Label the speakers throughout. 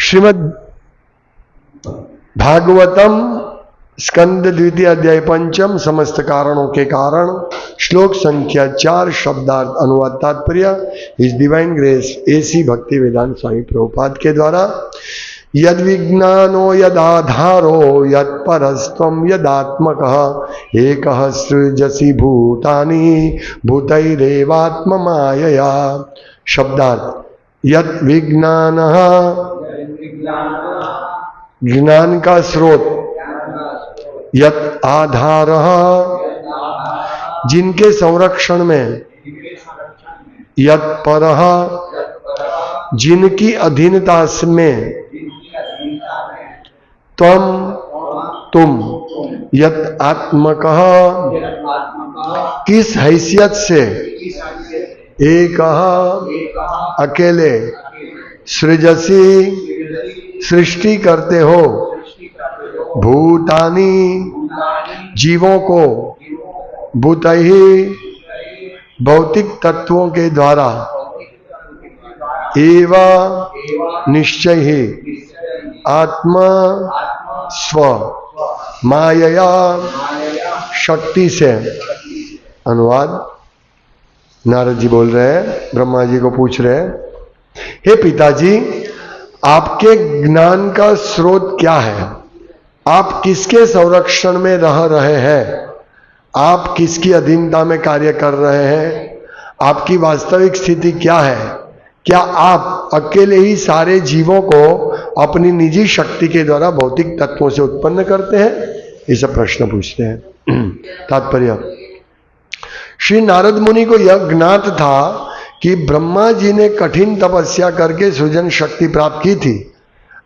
Speaker 1: श्रीमद् भागवतम स्कंद द्वितीय अध्याय पंचम समस्त कारणों के कारण श्लोक संख्या 4 शब्दार्थ अनुवाद तात्पर्य इस डिवाइन ग्रेस एसी भक्ति वेदांत स्वामी प्रभुपाद के द्वारा यद विज्ञानो यदाधारो यद परस्त्वं यदात्मकः एकः सृजसि भूतानि भूतैरेवात्म मायया। शब्दार्थ यद विज्ञानः ज्ञान का स्रोत, यत आधार जिनके संरक्षण में, यत परः जिनकी अधीनता में, त्वम तुम, यत आत्मकः किस हैसियत से, एक अकेले, सृजसी सृष्टि करते हो, भूतानि जीवों को, भूतैहि भौतिक तत्वों के द्वारा, एवं निश्चय ही, आत्मा स्व, मायया शक्ति से। अनुवाद नारद जी बोल रहे हैं, ब्रह्मा जी को पूछ रहे हैं, हे पिताजी आपके ज्ञान का स्रोत क्या है? आप किसके संरक्षण में रह रहे हैं? आप किसकी अधीनता में कार्य कर रहे हैं? आपकी वास्तविक स्थिति क्या है? क्या आप अकेले ही सारे जीवों को अपनी निजी शक्ति के द्वारा भौतिक तत्वों से उत्पन्न करते हैं? ये सब प्रश्न पूछते हैं। तात्पर्य, श्री नारद मुनि को यह ज्ञात था कि ब्रह्मा जी ने कठिन तपस्या करके सृजन शक्ति प्राप्त की थी,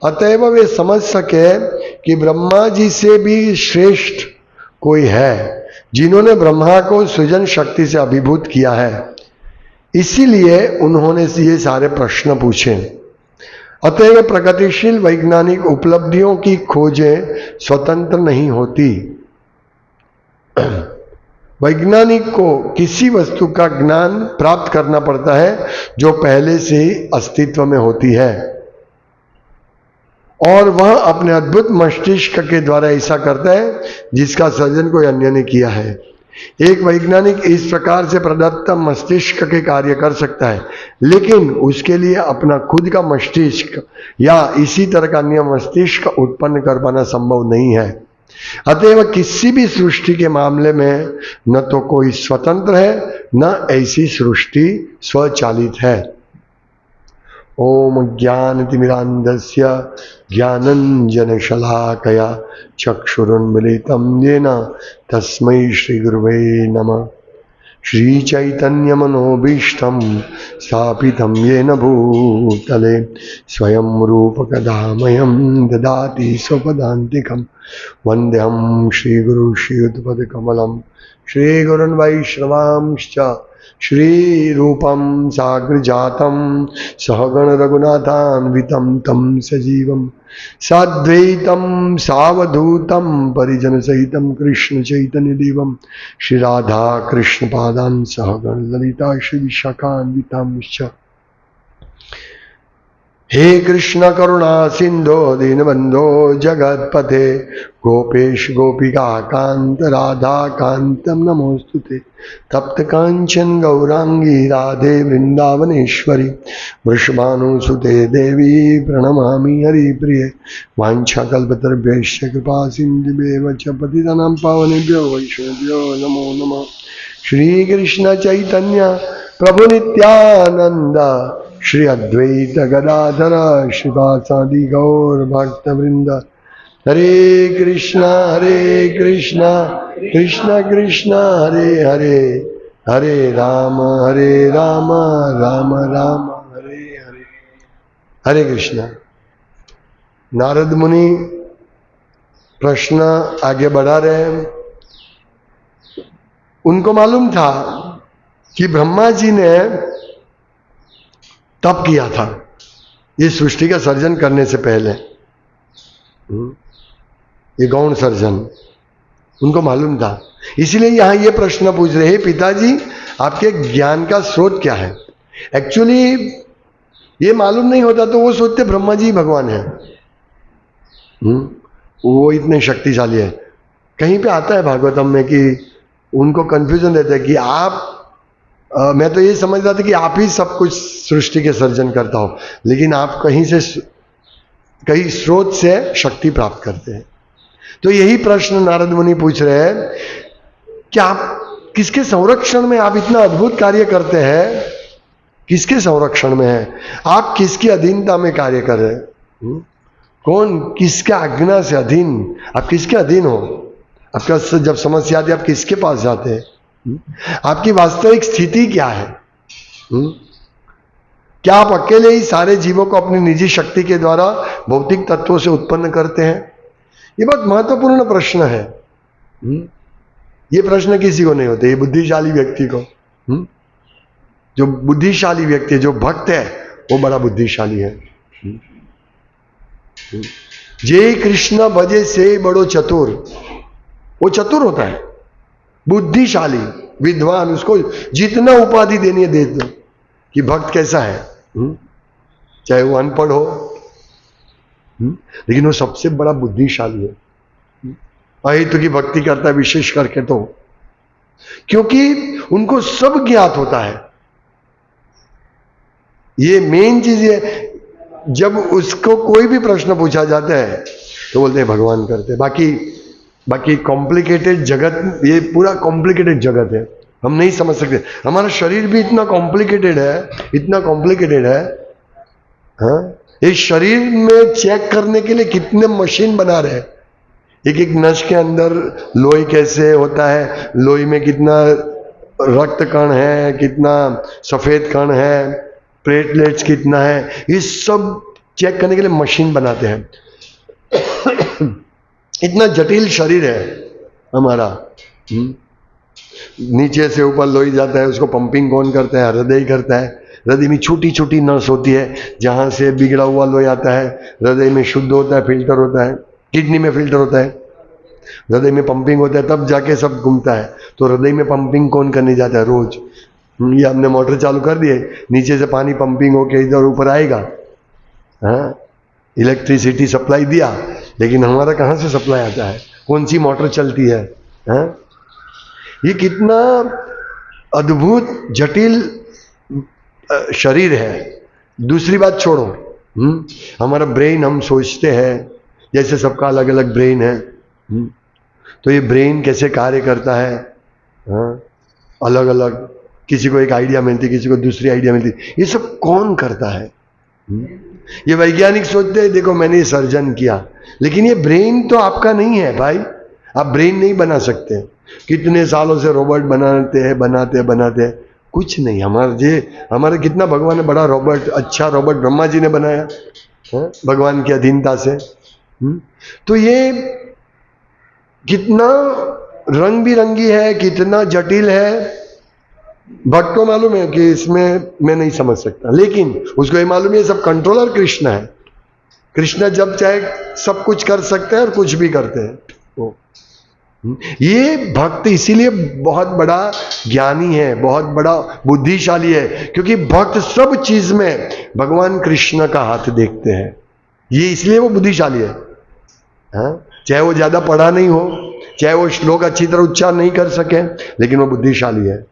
Speaker 1: अतएव वे समझ सके कि ब्रह्मा जी से भी श्रेष्ठ कोई है जिन्होंने ब्रह्मा को सृजन शक्ति से अभिभूत किया है। इसीलिए उन्होंने ये सारे प्रश्न पूछे। अतएव प्रगतिशील वैज्ञानिक उपलब्धियों की खोजें स्वतंत्र नहीं होती। वैज्ञानिक को किसी वस्तु का ज्ञान प्राप्त करना पड़ता है जो पहले से ही अस्तित्व में होती है, और वह अपने अद्भुत मस्तिष्क के द्वारा ऐसा करता है जिसका सृजन कोई अन्य ने किया है। एक वैज्ञानिक इस प्रकार से प्रदत्त मस्तिष्क के कार्य कर सकता है, लेकिन उसके लिए अपना खुद का मस्तिष्क या इसी तरह का अन्य मस्तिष्क उत्पन्न कर पाना संभव नहीं है। अतएव किसी भी सृष्टि के मामले में न तो कोई स्वतंत्र है, न ऐसी सृष्टि स्वचालित है। ओम ज्ञानतिमिरान्धस्य ज्ञानंजन शलाकया चक्षुरुन्मीलितं येन तस्मै श्रीगुरुवे नमः। श्रीचैतन्यमनोभीष्टं स्थापितं येन भूतले स्वयं रूपकदामयं ददाति स्वपदान्तिकं। वन्देऽहं श्रीगुरु श्रीयुतपदकमलं श्रीगुरुन् वैष्णवांश्च श्रीरूपं साग्रजातं सहगण रघुनाथान्वितं तं सजीवं साद्वैतं सावधूतं परिजनसहितं कृष्ण चैतन्यदेवं श्री राधा कृष्ण पादान् सहगण ललिता श्री विशाखान्वितांश्च। हे कृष्ण करुणा सिंधो दीनबंधो जगत्पते गोपेश गोपिका कांत राधा कांतम नमोस्तुते। तप्त कांचन गौरांगी राधे वृंदावनेश्वरी वृषभानुसुते देवी प्रणमामि हरिप्रिये। वाञ्छाकल्पतरुभ्यश्च कृपा सिन्धुभ्येव च पतितानां पावनेभ्यो वैष्णवेभ्यो नमो नमः। श्री कृष्ण चैतन्य प्रभु नित्यानंद श्री अद्वैत गदाधर श्रीवासादि गौर भक्त वृंद। हरे कृष्णा कृष्ण कृष्ण हरे हरे, हरे राम राम राम हरे हरे। हरे कृष्णा। नारद मुनि प्रश्न आगे बढ़ा रहे हैं। उनको मालूम था कि ब्रह्मा जी ने तप किया था ये सृष्टि का सर्जन करने से पहले, ये गौण सर्जन उनको मालूम था। इसीलिए यहां ये प्रश्न पूछ रहे हैं, पिताजी आपके ज्ञान का स्रोत क्या है? एक्चुअली ये मालूम नहीं होता तो वो सोचते ब्रह्मा जी भगवान है। वो इतने शक्तिशाली है। कहीं पे आता है भागवतम में कि उनको कंफ्यूजन रहता है कि आप मैं तो ये समझ रहा था कि आप ही सब कुछ सृष्टि के सर्जन करता हो, लेकिन आप कहीं स्रोत से शक्ति प्राप्त करते हैं। तो यही प्रश्न नारद मुनि पूछ रहे हैं कि आप किसके संरक्षण में आप इतना अद्भुत कार्य करते हैं, किसके संरक्षण में है, आप किसकी अधीनता में कार्य कर रहे हैं, कौन किसके आज्ञा से अधीन, आप किसके अधीन हो, आपका जब समस्या आती है आप किसके पास जाते हैं, आपकी वास्तविक स्थिति क्या है, क्या आप अकेले ही सारे जीवों को अपनी निजी शक्ति के द्वारा भौतिक तत्वों से उत्पन्न करते हैं। ये बहुत महत्वपूर्ण प्रश्न है। ये प्रश्न किसी को नहीं होते, ये बुद्धिशाली व्यक्ति को, जो बुद्धिशाली व्यक्ति है, जो भक्त है, वो बड़ा बुद्धिशाली है। जे कृष्ण भजे से बड़ो चतुर, वो चतुर होता है, बुद्धिशाली विद्वान, उसको जितना उपाधि देनी है दे दो कि भक्त कैसा है, चाहे वो अनपढ़ हो, लेकिन वो सबसे बड़ा बुद्धिशाली है। अहितु की भक्ति करता है विशेष करके, तो क्योंकि उनको सब ज्ञात होता है। ये मेन चीज है, जब उसको कोई भी प्रश्न पूछा जाता है तो बोलते हैं भगवान करते हैं। बाकी कॉम्प्लिकेटेड जगत, ये पूरा कॉम्प्लिकेटेड जगत है, हम नहीं समझ सकते। हमारा शरीर भी इतना कॉम्प्लिकेटेड है, इतना कॉम्प्लिकेटेड है। हाँ, इस शरीर में चेक करने के लिए कितने मशीन बना रहे हैं। एक एक नस के अंदर लोई कैसे होता है, लोई में कितना रक्त कण है, कितना सफेद कण है, प्लेटलेट्स कितना है, ये सब चेक करने के लिए मशीन बनाते हैं। इतना जटिल शरीर है हमारा। नीचे से ऊपर लोई जाता है, उसको पंपिंग कौन करता है? हृदय करता है। हृदय में छोटी छोटी नस होती है, जहां से बिगड़ा हुआ लोई आता है, हृदय में शुद्ध होता है, फिल्टर होता है, किडनी में फिल्टर होता है, हृदय में पंपिंग होता है, तब जाके सब घूमता है। तो हृदय में पंपिंग कौन करने जाता है रोज? ये हमने मोटर चालू कर दिए, नीचे से पानी पंपिंग होके इधर ऊपर आएगा। हाँ, इलेक्ट्रिसिटी सप्लाई दिया, लेकिन हमारा कहाँ से सप्लाई आता है? कौन सी मोटर चलती है? हाँ? ये कितना अद्भुत जटिल शरीर है। दूसरी बात छोड़ो, हमारा ब्रेन, हम सोचते हैं जैसे सबका अलग अलग ब्रेन है, तो ये ब्रेन कैसे कार्य करता है? हाँ? अलग अलग, किसी को एक आइडिया मिलती, किसी को दूसरी आइडिया मिलती, ये सब कौन करता है? ये वैज्ञानिक सोचते हैं देखो मैंने ये सर्जन किया, लेकिन ये ब्रेन तो आपका नहीं है भाई, आप ब्रेन नहीं बना सकते। कितने सालों से रोबोट बनाते हैं, कुछ नहीं। हमारे कितना भगवान ने बड़ा रोबोट, अच्छा रोबोट ब्रह्मा जी ने बनाया है भगवान की अधीनता से। तो ये कितना रंग बिरंगी है, कितना जटिल है, भक्त को मालूम है कि इसमें मैं नहीं समझ सकता, लेकिन उसको ये मालूम है सब कंट्रोलर कृष्ण है। कृष्ण जब चाहे सब कुछ कर सकते हैं और कुछ भी करते हैं वो। ये भक्त इसीलिए बहुत बड़ा ज्ञानी है, बहुत बड़ा बुद्धिशाली है, क्योंकि भक्त सब चीज में भगवान कृष्ण का हाथ देखते हैं। ये इसलिए वो बुद्धिशाली है। हाँ? चाहे वो ज्यादा पढ़ा नहीं हो, चाहे वो श्लोक अच्छी तरह उच्चार नहीं कर सके, लेकिन वो बुद्धिशाली है।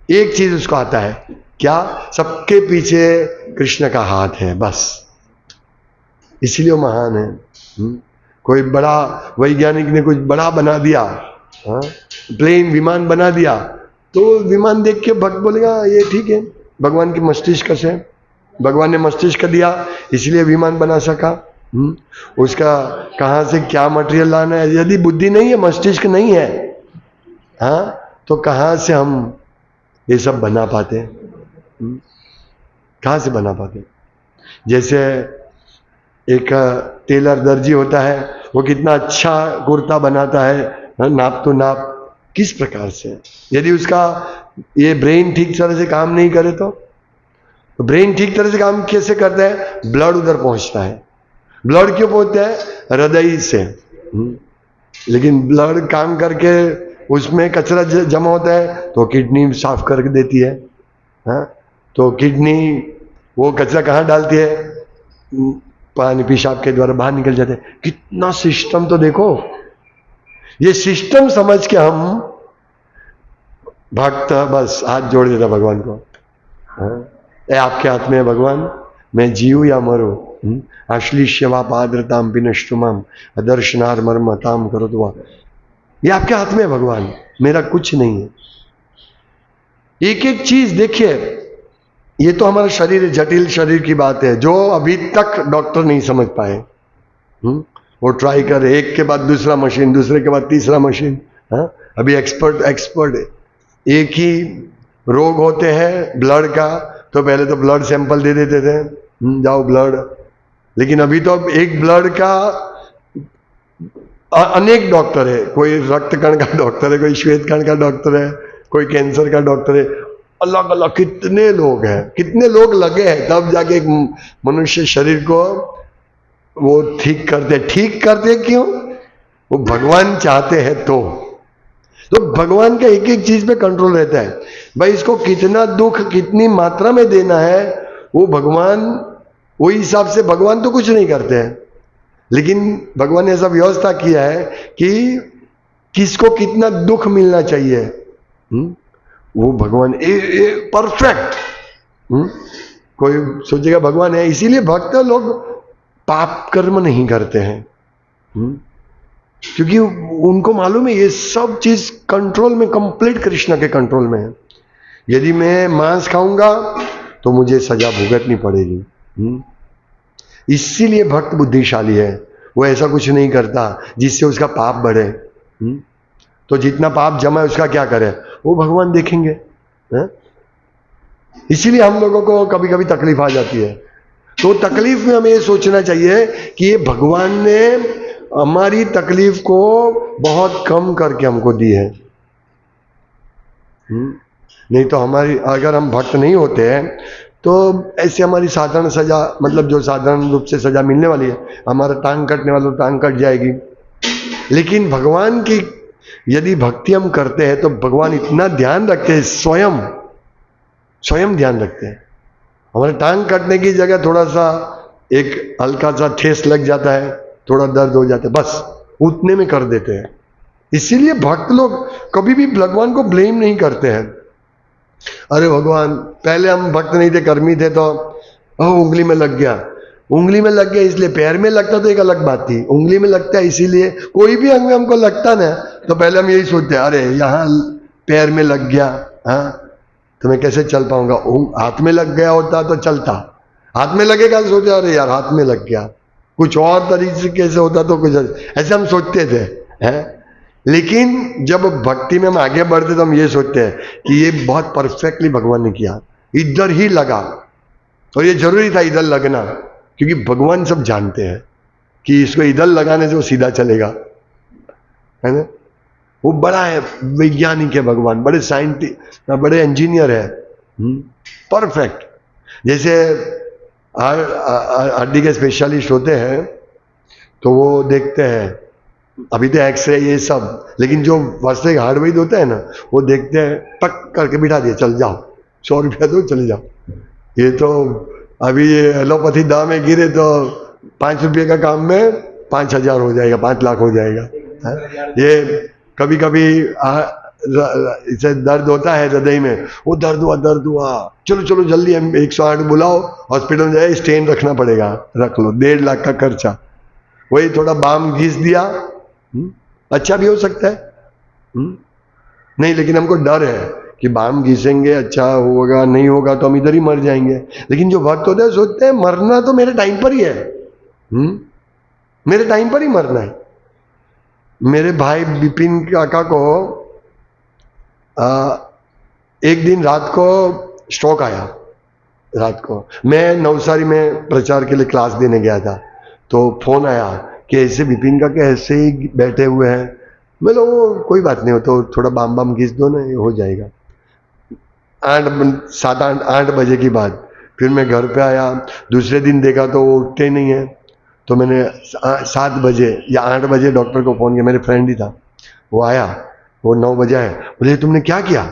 Speaker 1: एक चीज उसको आता है, क्या? सबके पीछे कृष्ण का हाथ है, बस इसलिए वो महान है। कोई बड़ा वैज्ञानिक ने कुछ बड़ा बना दिया, हाँ, प्लेन विमान बना दिया, तो विमान देख के भक्त बोलेगा ये ठीक है, भगवान की मस्तिष्क से, भगवान ने मस्तिष्क दिया इसलिए विमान बना सका। उसका कहाँ से क्या मटेरियल लाना है, यदि बुद्धि नहीं है, मस्तिष्क नहीं है, हाँ, तो कहाँ से हम ये सब बना पाते हैं? कहाँ से बना पाते हैं? जैसे एक टेलर दर्जी होता है, वो कितना अच्छा कुर्ता बनाता है, नाप तो नाप, किस प्रकार से? यदि उसका ये ब्रेन ठीक तरह से काम नहीं करे तो ब्रेन ठीक तरह से काम कैसे करता है? ब्लड उधर पहुंचता है। ब्लड क्यों पहुंचता है? हृदय से। लेकिन ब्लड काम करके उसमें कचरा जमा होता है तो किडनी साफ करके देती है। हाँ? तो किडनी वो कचरा कहाँ डालती है? पानी पेशाब के द्वारा बाहर निकल जाते हैं। कितना सिस्टम तो देखो। ये सिस्टम समझ के हम भक्त बस हाथ जोड़ देता भगवान को। ए आपके हाथ में है भगवान, मैं जीव या मरो। आश्लिष्यवा पाद्रताम पिनष्टुमाम अदर्शनार मर्मताम करो दुआ। ये आपके हाथ में है भगवान, मेरा कुछ नहीं है। एक एक चीज देखिए, ये तो हमारा शरीर, जटिल शरीर की बात है जो अभी तक डॉक्टर नहीं समझ पाए। वो ट्राई कर, एक के बाद दूसरा मशीन, दूसरे के बाद तीसरा मशीन। अभी एक्सपर्ट एक ही रोग होते हैं ब्लड का, तो पहले तो ब्लड सैंपल दे देते थे, जाओ ब्लड। लेकिन अभी तो एक ब्लड का अनेक डॉक्टर है। कोई रक्त कण का डॉक्टर है, कोई श्वेत कण का डॉक्टर है, कोई कैंसर का डॉक्टर है। अलग अलग कितने लोग हैं, कितने लोग लगे हैं, तब जाके एक मनुष्य शरीर को वो ठीक करते क्यों? वो भगवान चाहते हैं तो भगवान का एक एक चीज पे कंट्रोल रहता है। भाई इसको कितना दुख कितनी मात्रा में देना है, वो भगवान, वही हिसाब से भगवान तो कुछ नहीं करते हैं। लेकिन भगवान ने ऐसा व्यवस्था किया है कि किसको कितना दुख मिलना चाहिए, वो भगवान परफेक्ट। कोई सोचेगा भगवान है, इसीलिए भक्त लोग पाप कर्म नहीं करते हैं, क्योंकि उनको मालूम है ये सब चीज कंट्रोल में, कंप्लीट कृष्ण के कंट्रोल में है। यदि मैं मांस खाऊंगा तो मुझे सजा भुगतनी पड़ेगी। इसीलिए भक्त बुद्धिशाली है, वो ऐसा कुछ नहीं करता जिससे उसका पाप बढ़े। तो जितना पाप जमा है उसका क्या करे, वो भगवान देखेंगे। इसीलिए हम लोगों को कभी कभी तकलीफ आ जाती है। तो तकलीफ में हमें ये सोचना चाहिए कि ये भगवान ने हमारी तकलीफ को बहुत कम करके हमको दी है। नहीं तो हमारी, अगर हम भक्त नहीं होते हैं तो ऐसे हमारी साधारण सजा, मतलब जो साधारण रूप से सजा मिलने वाली है, हमारा टांग कटने वाला टांग कट जाएगी। लेकिन भगवान की यदि भक्ति हम करते हैं तो भगवान इतना ध्यान रखते हैं, स्वयं ध्यान रखते हैं। हमारे टांग कटने की जगह थोड़ा सा एक हल्का सा ठेस लग जाता है, थोड़ा दर्द हो जाता है, बस उतने में कर देते हैं। इसीलिए भक्त लोग कभी भी भगवान को ब्लेम नहीं करते हैं। अरे भगवान, पहले हम भक्त नहीं थे, कर्मी थे, तो उंगली में लग गया इसलिए, पैर में लगता तो एक अलग बात थी, उंगली में लगता है इसीलिए। कोई भी अंग में हमको लगता ना तो पहले हम यही सोचते हैं, अरे यहाँ पैर में लग गया, तो मैं कैसे चल पाऊंगा। हाथ में लग गया होता तो चलता, हाथ में लगेगा तो सोचा अरे यार हाथ में लग गया, कुछ और तरीके से होता तो कुछ ऐसे हम सोचते थे, लेकिन जब भक्ति में हम आगे बढ़ते तो हम ये सोचते हैं कि ये बहुत परफेक्टली भगवान ने किया, इधर ही लगा, और ये जरूरी था इधर लगना, क्योंकि भगवान सब जानते हैं कि इसको इधर लगाने से वो सीधा चलेगा, है ना। वो बड़ा है, वैज्ञानिक है भगवान, बड़े साइंटिस्ट, बड़े इंजीनियर है, परफेक्ट। जैसे हड्डी के स्पेशलिस्ट होते हैं तो वो देखते हैं, अभी तो एक्सरे ये सब, लेकिन जो वास्तविक हार्डवेयर होता है ना, वो देखते हैं, टक करके बिठा दिए, चल जाओ, 100 रुपया दो चले जाओ। ये तो अभी ये एलोपैथी दाम में गिरे तो 5 रुपये का काम में 5,000 हो जाएगा, 5 लाख हो जाएगा। ये कभी कभी इसे दर्द होता है हृदय में, वो दर्द हुआ, चलो जल्दी 108 बुलाओ, हॉस्पिटल में जाए, स्टेन रखना पड़ेगा, रख लो, 1.5 लाख का खर्चा। वही थोड़ा बाम घिस दिया, अच्छा भी हो सकता है, नहीं, लेकिन हमको डर है कि बाम घिसेंगे अच्छा होगा, नहीं होगा तो हम इधर ही मर जाएंगे। लेकिन जो भक्त होते हैं सोचते हैं मरना तो मेरे टाइम पर ही है, मेरे टाइम पर ही मरना है। मेरे भाई विपिन काका को एक दिन रात को स्ट्रोक आया। रात को मैं नवसारी में प्रचार के लिए क्लास देने गया था, तो फोन आया कि ऐसे विपिन का के ऐसे ही बैठे हुए हैं। मैं लो कोई बात नहीं हो, तो थोड़ा बाम घिस दो ना, ये हो जाएगा। 8 बजे की बात, फिर मैं घर पे आया, दूसरे दिन देखा तो वो उठते नहीं है, तो मैंने 7 बजे या 8 बजे डॉक्टर को फ़ोन किया, मेरे फ्रेंड ही था, वो आया, वो 9 बजे आया, बोले तुमने क्या किया,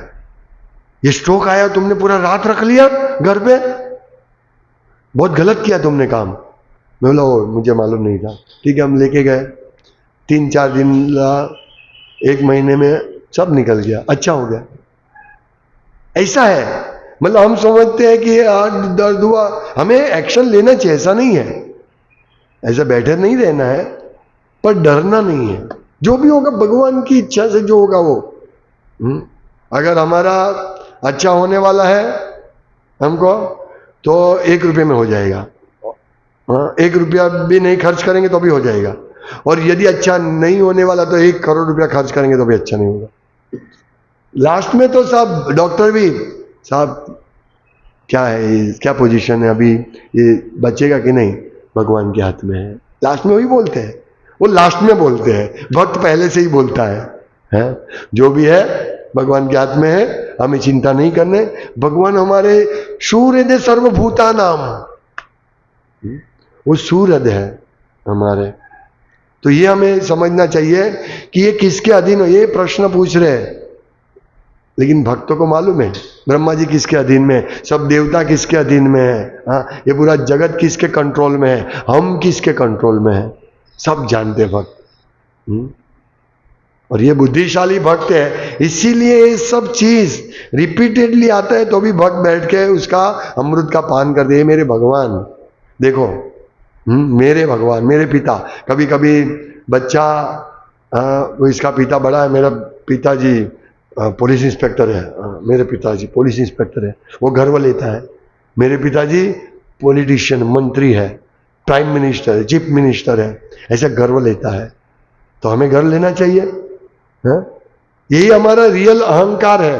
Speaker 1: ये स्ट्रोक आया, तुमने पूरा रात रख लिया घर पे। बहुत गलत किया तुमने काम। मैं बोला ओ मुझे मालूम नहीं था। ठीक है, हम लेके गए, 3-4 दिन 1 महीने में सब निकल गया, अच्छा हो गया। ऐसा है, मतलब हम समझते हैं कि आज दर्द हुआ, हमें एक्शन लेना चाहिए, ऐसा नहीं है, ऐसा बैठे नहीं रहना है, पर डरना नहीं है। जो भी होगा भगवान की इच्छा से जो होगा वो। अगर हमारा अच्छा होने वाला है हमको, तो 1 रुपये में हो जाएगा। 1 रुपया भी नहीं खर्च करेंगे तो भी हो जाएगा। और यदि अच्छा नहीं होने वाला तो 1 करोड़ रुपया खर्च करेंगे तो भी अच्छा नहीं होगा। लास्ट में तो सब डॉक्टर भी, साहब क्या है, क्या पोजीशन है अभी, ये बचेगा कि नहीं, भगवान के हाथ में है। लास्ट में वही बोलते हैं, वो लास्ट में बोलते हैं, भक्त पहले से ही बोलता है? जो भी है भगवान के हाथ में है, हमें चिंता नहीं करने। भगवान हमारे सूर्य सर्वभूता नाम, वो सूर्य है हमारे। तो ये हमें समझना चाहिए कि ये किसके अधीन हो। ये प्रश्न पूछ रहे हैं, लेकिन भक्तों को मालूम है ब्रह्मा जी किसके अधीन में है, सब देवता किसके अधीन में है, हाँ, ये पूरा जगत किसके कंट्रोल में है, हम किसके कंट्रोल में है, सब जानते भक्त। और ये बुद्धिशाली भक्त है, इसीलिए ये सब चीज रिपीटेडली आता है तो भी भक्त बैठ के उसका अमृत का पान कर दे। मेरे भगवान देखो, मेरे भगवान, मेरे पिता। कभी कभी बच्चा, वो इसका पिता बड़ा है, मेरा पिताजी पुलिस इंस्पेक्टर है, मेरे पिताजी पुलिस इंस्पेक्टर है, वो गर्व लेता है। मेरे पिताजी पॉलिटिशियन, मंत्री है, प्राइम मिनिस्टर है, चीफ मिनिस्टर है, ऐसा गर्व लेता है। तो हमें गर्व लेना चाहिए, है? यही हमारा रियल अहंकार है।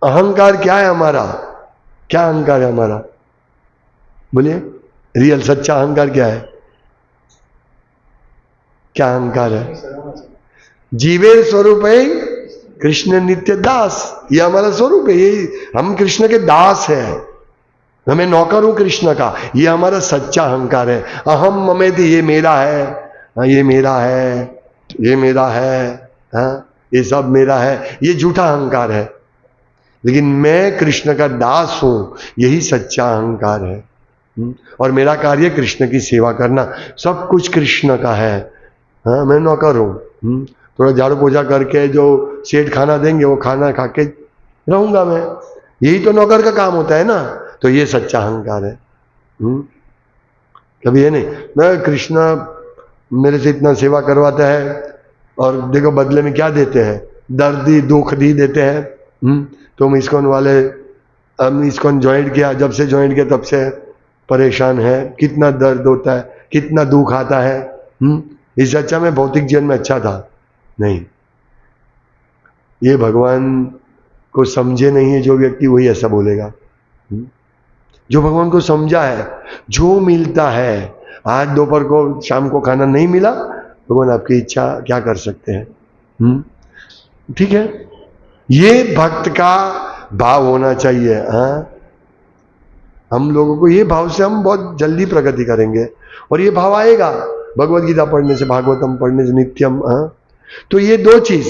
Speaker 1: अहंकार क्या है हमारा, क्या अहंकार है हमारा, बोलिए? रियल सच्चा अहंकार क्या है? क्या अहंकार है? जीवेर स्वरूप है कृष्ण नित्य दास, ये हमारा स्वरूप है, ये हम कृष्ण के दास हैं, हमें नौकर हूं कृष्ण का, ये हमारा सच्चा अहंकार है। अहम ममेति, ये मेरा है, ये मेरा है, ये मेरा है, ये सब मेरा है, ये झूठा अहंकार है। लेकिन मैं कृष्ण का दास हूं, यही सच्चा अहंकार है। और मेरा कार्य कृष्ण की सेवा करना, सब कुछ कृष्ण का है। हाँ, मैं नौकर हूं, थोड़ा झाड़ू पोछा करके जो सेठ खाना देंगे वो खाना खा के रहूंगा मैं, यही तो नौकर का काम होता है ना। तो ये सच्चा अहंकार है। कभी ये नहीं, मैं कृष्ण मेरे से इतना सेवा करवाता है और देखो बदले में क्या देते हैं, दर्द दी दुख दी देते हैं। तुम इस्कॉन वाले, हम इस्कॉन ज्वाइन किया, जब से ज्वाइन किया तब से परेशान है, कितना दर्द होता है, कितना दुख आता है। इससे अच्छा मैं भौतिक जीवन में अच्छा था। नहीं, ये भगवान को समझे नहीं है जो व्यक्ति, वही ऐसा बोलेगा। जो भगवान को समझा है, जो मिलता है, आज दोपहर को शाम को खाना नहीं मिला, भगवान आपकी इच्छा, क्या कर सकते हैं? ठीक है, ये भक्त का भाव होना चाहिए। हम लोगों को ये भाव से हम बहुत जल्दी प्रगति करेंगे, और ये भाव आएगा भगवत गीता पढ़ने से, भागवतम पढ़ने से, नित्यम। तो ये 2 चीज,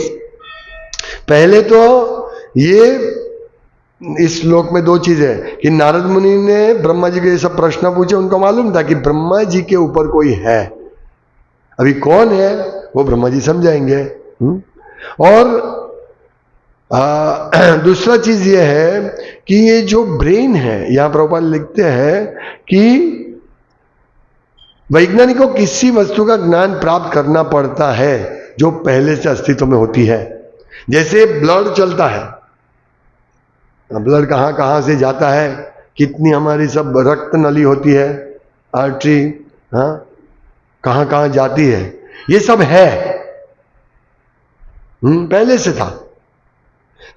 Speaker 1: पहले तो ये इस श्लोक में 2 चीजें है कि नारद मुनि ने ब्रह्मा जी के ये सब प्रश्न पूछे, उनको मालूम था कि ब्रह्मा जी के ऊपर कोई है, अभी कौन है वो ब्रह्मा जी समझाएंगे। और दूसरा चीज ये है कि ये जो ब्रेन है, यहां प्रभुपाद लिखते हैं कि वैज्ञानिकों को किसी वस्तु का ज्ञान प्राप्त करना पड़ता है जो पहले से अस्तित्व में होती है। जैसे ब्लड चलता है, ब्लड कहां कहां से जाता है, कितनी हमारी सब रक्त नली होती है, आर्टरी, कहां कहां जाती है, ये सब है, पहले से था।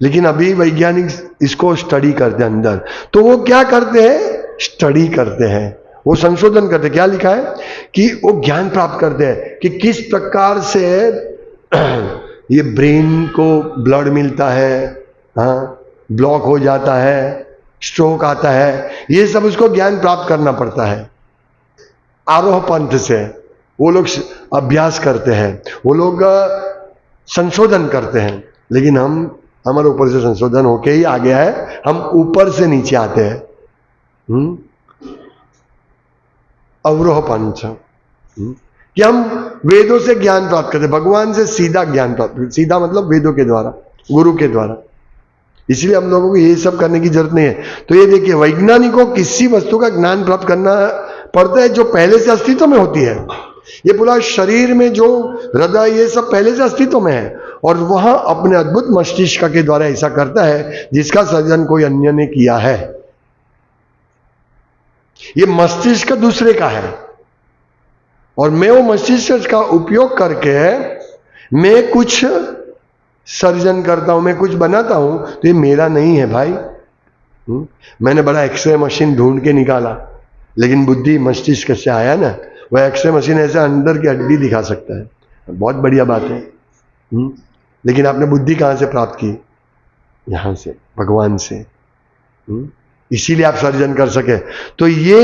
Speaker 1: लेकिन अभी वैज्ञानिक इसको स्टडी करते हैं अंदर, तो वो क्या करते हैं, स्टडी करते हैं, वो संशोधन करते हैं। क्या लिखा है कि वो ज्ञान प्राप्त करते हैं कि किस प्रकार से ये ब्रेन को ब्लड मिलता है, ब्लॉक हो जाता है, स्ट्रोक आता है, ये सब उसको ज्ञान प्राप्त करना पड़ता है। आरोह पंथ से वो लोग अभ्यास करते हैं, वो लोग संशोधन करते हैं। लेकिन हमारे ऊपर से संशोधन होके ही आ गया है, हम ऊपर से नीचे आते हैं। अवरोह पंच, कि हम वेदों से ज्ञान प्राप्त करते, भगवान से सीधा ज्ञान प्राप्त, सीधा मतलब वेदों के द्वारा, गुरु के द्वारा। इसलिए हम लोगों को ये सब करने की जरूरत नहीं है। तो ये देखिए, वैज्ञानिकों को किसी वस्तु का ज्ञान प्राप्त करना पड़ता है जो पहले से अस्तित्व में होती है। ये पूरा शरीर में जो हृदय, ये सब पहले से अस्तित्व में है, और वह अपने अद्भुत मस्तिष्क के द्वारा ऐसा करता है जिसका सृजन कोई अन्य ने किया है। ये मस्तिष्क दूसरे का है, और मैं वो मस्तिष्क का उपयोग करके मैं कुछ सर्जन करता हूं, मैं कुछ बनाता हूं, तो ये मेरा नहीं है भाई। मैंने बड़ा एक्सरे मशीन ढूंढ के निकाला, लेकिन बुद्धि मस्तिष्क से आया ना। वह एक्सरे मशीन ऐसे अंदर की हड्डी दिखा सकता है, बहुत बढ़िया बात है। लेकिन आपने बुद्धि कहां से प्राप्त की? यहां से, भगवान से। इसीलिए आप सर्जन कर सके। तो ये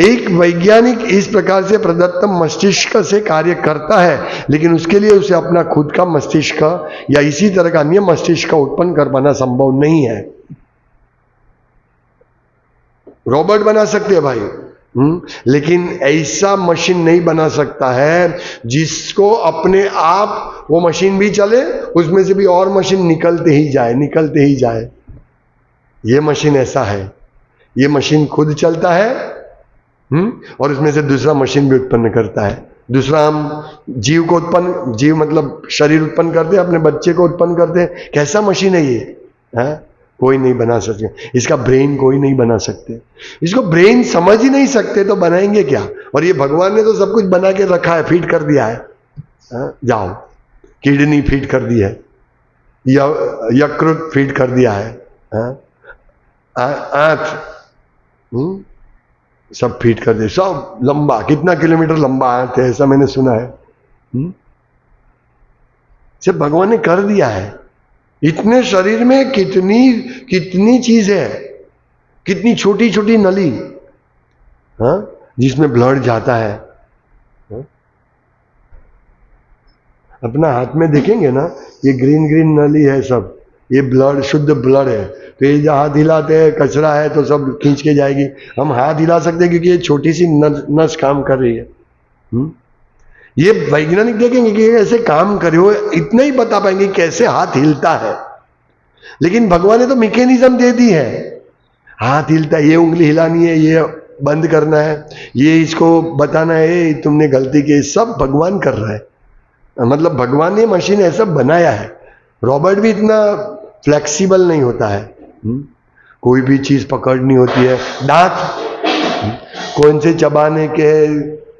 Speaker 1: एक वैज्ञानिक इस प्रकार से प्रदत्त मस्तिष्क से कार्य करता है, लेकिन उसके लिए उसे अपना खुद का मस्तिष्क या इसी तरह का अन्य मस्तिष्क उत्पन्न कर पाना संभव नहीं है। रोबोट बना सकते हैं भाई, लेकिन ऐसा मशीन नहीं बना सकता है जिसको अपने आप वो मशीन भी चले, उसमें से भी और मशीन निकलते ही जाए, निकलते ही जाए। ये मशीन ऐसा है, ये मशीन खुद चलता है, और उसमें से दूसरा मशीन भी उत्पन्न करता है। दूसरा हम जीव को उत्पन्न, जीव मतलब शरीर उत्पन्न करते हैं, अपने बच्चे को उत्पन्न करते हैं। कैसा मशीन है ये? कोई नहीं बना सकते। इसका ब्रेन कोई नहीं बना सकते, इसको ब्रेन समझ ही नहीं सकते, तो बनाएंगे क्या? और ये भगवान ने तो सब कुछ बना के रखा है, फीड कर दिया है। जाओ, किडनी फीड कर दी है, यकृत फीड कर दिया है, आंख सब फीड कर दे, सब लंबा, कितना किलोमीटर लंबा आंख है, ऐसा मैंने सुना है। सब भगवान ने कर दिया है। इतने शरीर में कितनी कितनी चीज है, कितनी छोटी छोटी नली, जिसमें ब्लड जाता है। अपना हाथ में देखेंगे ना, ये ग्रीन ग्रीन नली है सब, ये ब्लड, शुद्ध ब्लड है। तो ये जो हाथ हिलाते हैं, कचरा है तो सब खींच के जाएगी। हम हाथ हिला सकते हैं क्योंकि ये छोटी सी नस काम कर रही है। ये वैज्ञानिक देखेंगे कि ऐसे काम करे, वो इतना ही बता पाएंगे कैसे हाथ हिलता है। लेकिन भगवान ने तो मैकेनिज्म दे दी है, हाथ हिलता है, ये उंगली हिलानी है, ये बंद करना है, ये इसको बताना है तुमने गलती की, सब भगवान कर रहा है। मतलब भगवान ने मशीन ऐसा बनाया है। रॉबर्ट भी इतना फ्लेक्सिबल नहीं होता है, कोई भी चीज पकड़नी होती है। दांत कौन से चबाने के,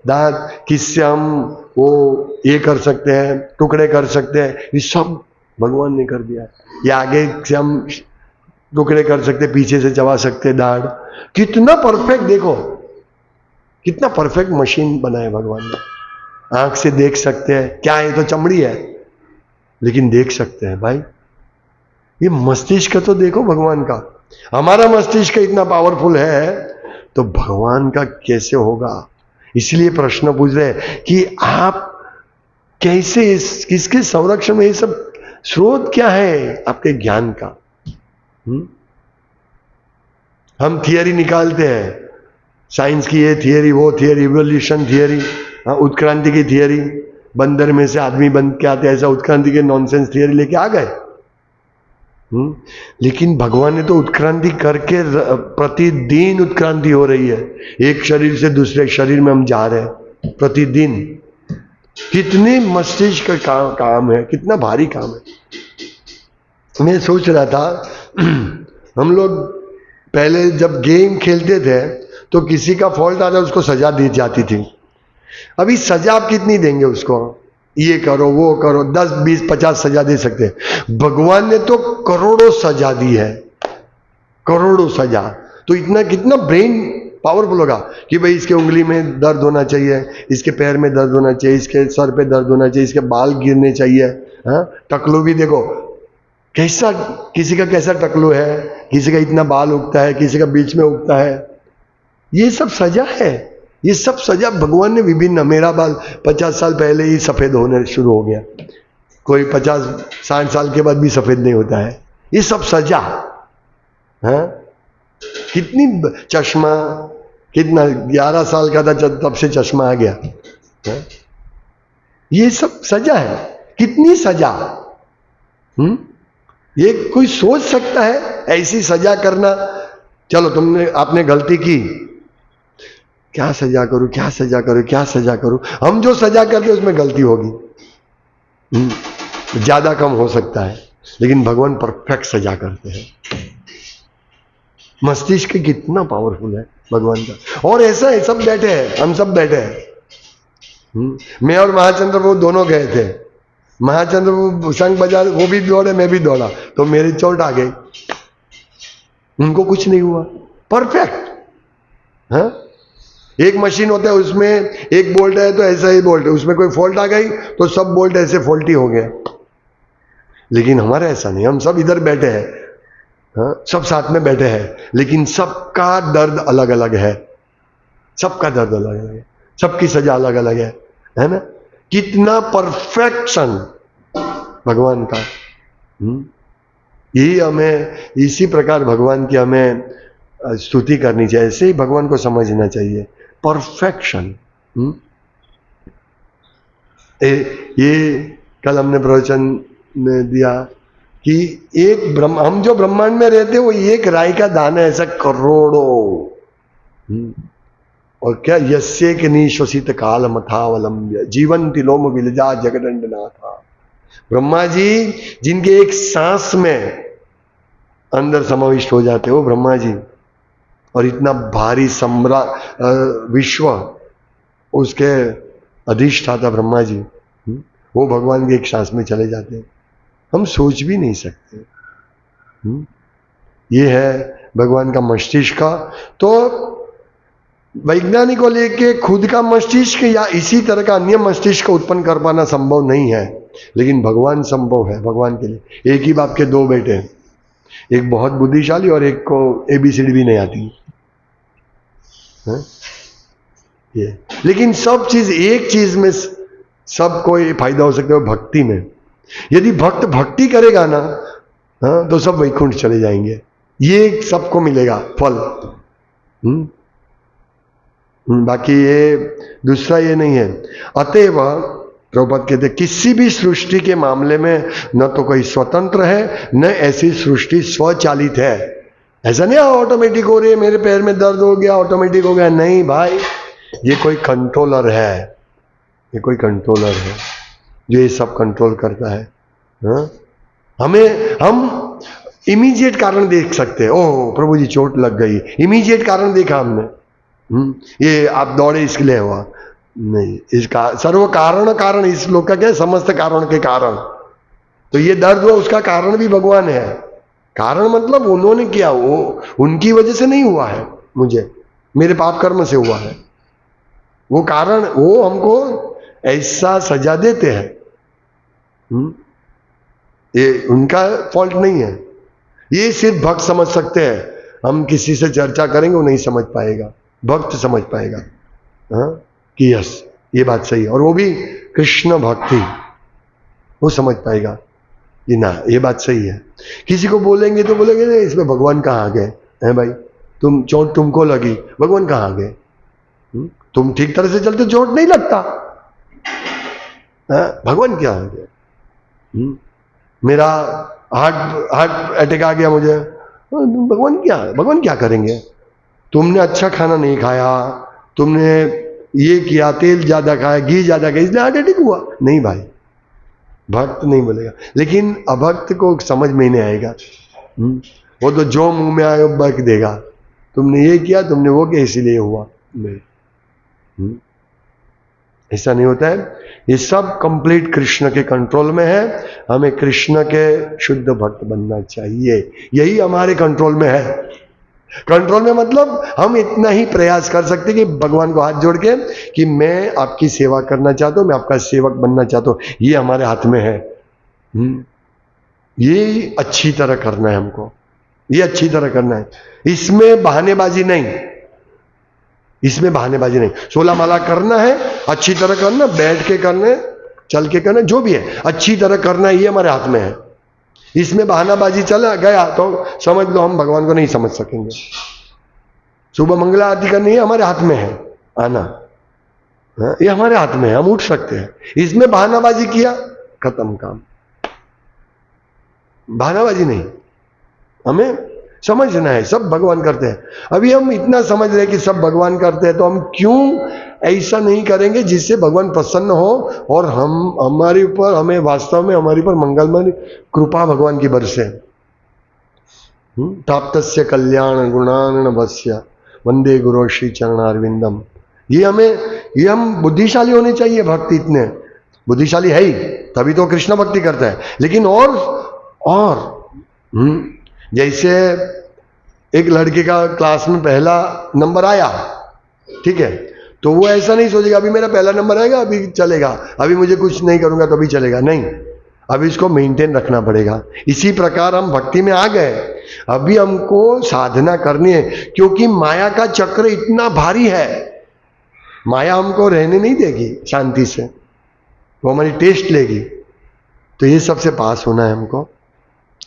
Speaker 1: दांत किससे हम वो ये कर सकते हैं, टुकड़े कर सकते हैं, ये सब भगवान ने कर दिया है। ये आगे से हम टुकड़े कर सकते, पीछे से चबा सकते दाढ़। कितना परफेक्ट, देखो कितना परफेक्ट मशीन बनाया भगवान ने। आंख से देख सकते हैं, क्या है तो चमड़ी है, लेकिन देख सकते हैं भाई। ये मस्तिष्क तो देखो भगवान का। हमारा मस्तिष्क इतना पावरफुल है, तो भगवान का कैसे होगा? इसलिए प्रश्न पूछ रहे कि आप कैसे, किसके संरक्षण में, ये सब स्रोत क्या है आपके ज्ञान का? हम थियरी निकालते हैं, साइंस की ये थियरी, वो थियरी, इवोल्यूशन थियरी, उत्क्रांति की थियरी, बंदर में से आदमी बन के आते, ऐसा उत्क्रांति के नॉनसेंस थियरी लेके आ गए। लेकिन भगवान ने तो उत्क्रांति करके, प्रतिदिन उत्क्रांति हो रही है। एक शरीर से दूसरे शरीर में हम जा रहे हैं प्रतिदिन। कितने मस्तिष्क का काम है, कितना भारी काम है। मैं सोच रहा था हम लोग पहले जब गेम खेलते थे तो किसी का फॉल्ट आता उसको सजा दी जाती थी। अभी सजा आप कितनी देंगे उसको? ये करो, वो करो, 10, 20, 50 सजा दे सकते हैं। भगवान ने तो करोड़ों सजा दी है, करोड़ों सजा। तो इतना कितना ब्रेन पावरफुल होगा कि भाई इसके उंगली में दर्द होना चाहिए, इसके पैर में दर्द होना चाहिए, इसके सर पे दर्द होना चाहिए, इसके बाल गिरने चाहिए। टकलू भी देखो कैसा, किसी का कैसा टकलू है, किसी का इतना बाल उगता है, किसी का बीच में उगता है। ये सब सजा है, ये सब सजा भगवान ने विभिन्न। मेरा बाल 50 साल पहले ही सफेद होने शुरू हो गया, कोई 50-60 साल के बाद भी सफेद नहीं होता है। ये सब सजा है। कितनी चश्मा, कितना 11 साल का था तब से चश्मा आ गया है? ये सब सजा है। कितनी सजा? ये कोई सोच सकता है ऐसी सजा करना? चलो आपने गलती की, क्या सजा करूं, क्या सजा करूं, क्या सजा करूं? हम जो सजा करते उसमें गलती होगी, ज्यादा कम हो सकता है, लेकिन भगवान परफेक्ट सजा करते हैं। मस्तिष्क कितना पावरफुल है भगवान का। और ऐसा है, सब बैठे हैं, हम सब बैठे हैं। मैं और महाचंद्र वो दोनों गए थे। महाचंद्र वो शंख बजा, वो भी दौड़े, मैं भी दौड़ा, तो मेरी चोट आ गई, उनको कुछ नहीं हुआ। परफेक्ट। हाँ, एक मशीन होता है, उसमें एक बोल्ट है तो ऐसा ही बोल्ट है, उसमें कोई फॉल्ट आ गई तो सब बोल्ट ऐसे फॉल्टी हो गए। लेकिन हमारा ऐसा नहीं, हम सब इधर बैठे हैं, हाँ, सब साथ में बैठे हैं, लेकिन सबका दर्द अलग अलग है, सबका दर्द अलग अलग है, सबकी सजा अलग अलग है ना? कितना परफेक्शन भगवान का। यही हमें, इसी प्रकार भगवान की हमें स्तुति करनी चाहिए, ऐसे ही भगवान को समझना चाहिए। परफेक्शन। ये कल हमने प्रवचन में दिया कि एक हम जो ब्रह्मांड में रहते हैं वो एक राई का दाना, ऐसा करोड़ों। और क्या, यस्ये के निश्वसित काल मथावलंब्य जीवन तिलोम विलजा जगदंड नाथा। ब्रह्मा जी जिनके एक सांस में अंदर समाविष्ट हो जाते हो ब्रह्मा जी, और इतना भारी विश्व, उसके अधिष्ठाता ब्रह्मा जी, वो भगवान के एक सांस में चले जाते हैं। हम सोच भी नहीं सकते। ये है भगवान का मस्तिष्क का। तो वैज्ञानिकों लेके खुद का मस्तिष्क या इसी तरह का अन्य मस्तिष्क उत्पन्न कर पाना संभव नहीं है, लेकिन भगवान संभव है। भगवान के लिए एक ही बाप के दो बेटे हैं, एक बहुत बुद्धिशाली और एक को ABCD भी नहीं आती है? ये लेकिन सब चीज, एक चीज में सबको ये फायदा हो सकता है, भक्ति में। यदि भक्त भक्ति करेगा ना, हाँ, तो सब वैकुंठ चले जाएंगे, ये सबको मिलेगा फल। बाकी ये दूसरा ये नहीं है। अतएव प्रभुपाद कहते किसी भी सृष्टि के मामले में न तो कोई स्वतंत्र है, न ऐसी सृष्टि स्वचालित है। ऐसा नहीं ऑटोमेटिक हो रही है, मेरे पैर में दर्द हो गया ऑटोमेटिक हो गया, नहीं भाई, ये कोई कंट्रोलर है, ये कोई कंट्रोलर है जो ये सब कंट्रोल करता है। हाँ? हम इमीडिएट कारण देख सकते हैं, ओह प्रभु जी चोट लग गई, इमीडिएट कारण देखा हमने। ये आप दौड़े इसके लिए हुआ नहीं, इसका सर्व कारण इस लोक का क्या है, समस्त कारण के कारण। तो ये दर्द हुआ, उसका कारण भी भगवान है। कारण मतलब उन्होंने किया, वो उनकी वजह से नहीं हुआ है, मुझे मेरे पाप कर्म से हुआ है। वो कारण, वो हमको ऐसा सजा देते हैं, ये उनका फॉल्ट नहीं है। ये सिर्फ भक्त समझ सकते हैं। हम किसी से चर्चा करेंगे वो नहीं समझ पाएगा, भक्त समझ पाएगा। हाँ, कि यस ये बात सही है, और वो भी कृष्ण भक्ति, वो समझ पाएगा कि ना ये बात सही है। किसी को बोलेंगे तो बोलेंगे नहीं, इसमें भगवान कहाँ आ गए हैं भाई, तुम चोट तुमको लगी, भगवान कहाँ आ गए? तुम ठीक तरह से चलते चोट नहीं लगता, भगवान क्या आ गए? मेरा हार्ट अटैक आ गया मुझे, भगवान क्या करेंगे? तुमने अच्छा खाना नहीं खाया, तुमने ये किया, तेल ज्यादा खाया, घी ज्यादा खाया, इसलिए हार्ट अटैक हुआ। नहीं भाई, भक्त नहीं बोलेगा। लेकिन अभक्त को समझ में नहीं आएगा, वो तो जो मुंह में आए बक देगा, तुमने ये किया, तुमने वो किया, इसीलिए हुआ। नहीं, ऐसा नहीं होता है। ये सब कंप्लीट कृष्ण के कंट्रोल में है। हमें कृष्ण के शुद्ध भक्त बनना चाहिए, यही हमारे कंट्रोल में है। कंट्रोल में मतलब हम इतना ही प्रयास कर सकते कि भगवान को हाथ जोड़ के कि मैं आपकी सेवा करना चाहता हूं, मैं आपका सेवक बनना चाहता हूं, ये हमारे हाथ में है। ये अच्छी तरह करना है हमको, ये अच्छी तरह करना है। इसमें बहानेबाजी नहीं, इसमें बहानेबाजी नहीं। 16 माला करना है, अच्छी तरह करना, बैठ के करना, चल के करना, जो भी है अच्छी तरह करना, ये हमारे हाथ में है। इसमें बहानाबाजी चला गया तो समझ लो हम भगवान को नहीं समझ सकेंगे। सुबह मंगला आरती करनी है, हमारे हाथ में है आना, ये हमारे हाथ में है, हम उठ सकते हैं। इसमें बहानाबाजी किया, खत्म काम। बहानाबाजी नहीं, हमें समझना है सब भगवान करते हैं। अभी हम इतना समझ रहे हैं कि सब भगवान करते हैं, तो हम क्यों ऐसा नहीं करेंगे जिससे भगवान प्रसन्न हो और हम हमारे ऊपर, हमें वास्तव में हमारे ऊपर मंगलमय कृपा भगवान की बरसे। प्राप्तस्य कल्याण गुणार्णवस्य वंदे गुरु श्री चरणारविंदम। ये हम बुद्धिशाली होने चाहिए। भक्ति इतने बुद्धिशाली है ही, तभी तो कृष्ण भक्ति करता है। लेकिन और जैसे एक लड़के का क्लास में पहला नंबर आया, ठीक है, तो वो ऐसा नहीं सोचेगा अभी मेरा पहला नंबर आएगा अभी चलेगा, अभी मुझे कुछ नहीं करूंगा तो अभी चलेगा, नहीं, अभी इसको मेंटेन रखना पड़ेगा। इसी प्रकार हम भक्ति में आ गए, अभी हमको साधना करनी है, क्योंकि माया का चक्र इतना भारी है। माया हमको रहने नहीं देगी शांति से, वो हमारी टेस्ट लेगी। तो ये सबसे पास होना है हमको।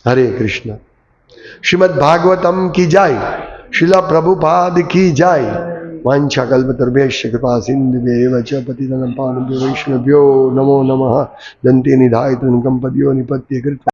Speaker 1: हरे कृष्ण। श्रीमद् भागवतम की जय, श्रीला प्रभुपाद की जय। वांछा कल्पतरुभ्यश्च कृपा सिन्धुभ्येव च पतितनं पावनेभ्यो वैष्णवेभ्यो नमो नमः। दन्ते निधाय तृणकं पद्यो निपत्य कृत्वा